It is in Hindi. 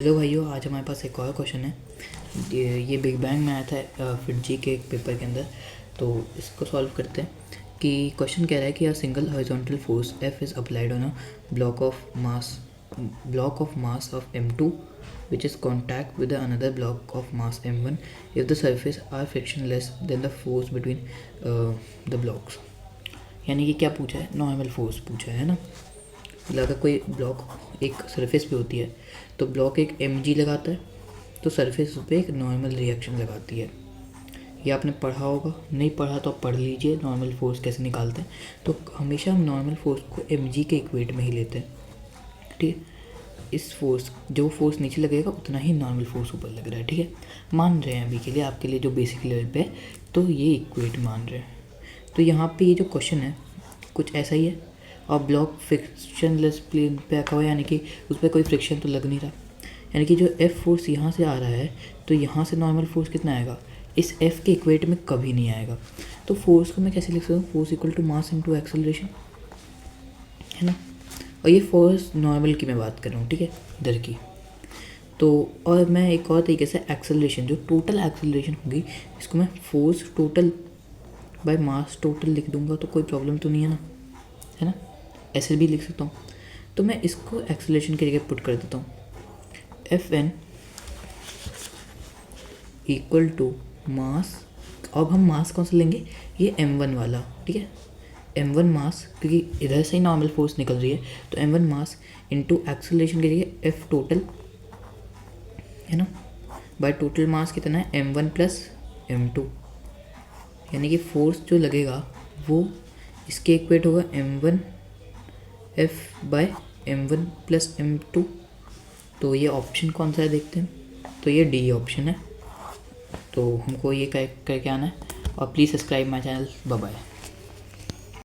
हेलो भाइयों, आज हमारे पास एक और क्वेश्चन है। ये बिग बैंग में आया था फिटजी के एक पेपर के अंदर। तो इसको सॉल्व करते हैं कि क्वेश्चन कह रहा है कि a single horizontal force F is applied on a block of mass of M2 which is contact with another block of mass M1 if the surface are frictionless than the force between the blocks। यानी कि क्या पूछा है, नॉर्मल फोर्स पूछा है ना। मतलब अगर कोई ब्लॉक एक सरफेस पे होती है तो ब्लॉक एक mg लगाता है तो सरफेस पे एक नॉर्मल रिएक्शन लगाती है। ये आपने पढ़ा होगा, नहीं पढ़ा तो आप पढ़ लीजिए नॉर्मल फोर्स कैसे निकालते हैं। तो हमेशा हम नॉर्मल फोर्स को mg के इक्वेट में ही लेते हैं, ठीक है। इस फोर्स जो फोर्स नीचे लगेगा उतना ही नॉर्मल फोर्स ऊपर लग रहा है, ठीक है। मान रहे हैं अभी के लिए आपके लिए जो बेसिक लेवल पे है, तो ये इक्वेट मान रहे हैं। तो यहाँ पे ये जो क्वेश्चन है कुछ ऐसा ही है और ब्लॉक फ्रिक्शनलेस प्लेन पे रखा हुआ है, यानी कि उस पर कोई फ्रिक्शन तो लग नहीं रहा। यानी कि जो F फोर्स यहाँ से आ रहा है तो यहाँ से नॉर्मल फोर्स कितना आएगा, इस F के इक्वेट में कभी नहीं आएगा। तो फोर्स को मैं कैसे लिख सकता हूँ, force equal to mass into acceleration, है ना। और ये फोर्स नॉर्मल की मैं बात कर रहा हूँ, ठीक है, इधर की। तो और मैं एक और तरीके से एक्सेलरेशन, जो टोटल एक्सेलरेशन होगी, इसको मैं force total by mass total लिख दूंगा तो कोई प्रॉब्लम तो नहीं है ना, है ना। ऐसे भी लिख सकता हूँ। तो मैं इसको एक्सेलरेशन के जगह पुट कर देता हूँ, Fn इक्वल टू मास। अब हम मास कौन सा लेंगे, ये m1 वाला, ठीक है। m1 मास, क्योंकि इधर से ही नॉर्मल फोर्स निकल रही है, तो m1 मास इंटू एक्सेलरेशन के जगह F टोटल, है ना, बाय टोटल मास कितना है m1 प्लस m2। यानी कि फोर्स जो लगेगा वो इसके इक्वेट होगा m1 F bye m1 plus m2। तो ये ऑप्शन कौन सा है देखते हैं, तो ये डी ऑप्शन है। तो हमको ये करके आना है। और please subscribe my channel. Bye bye.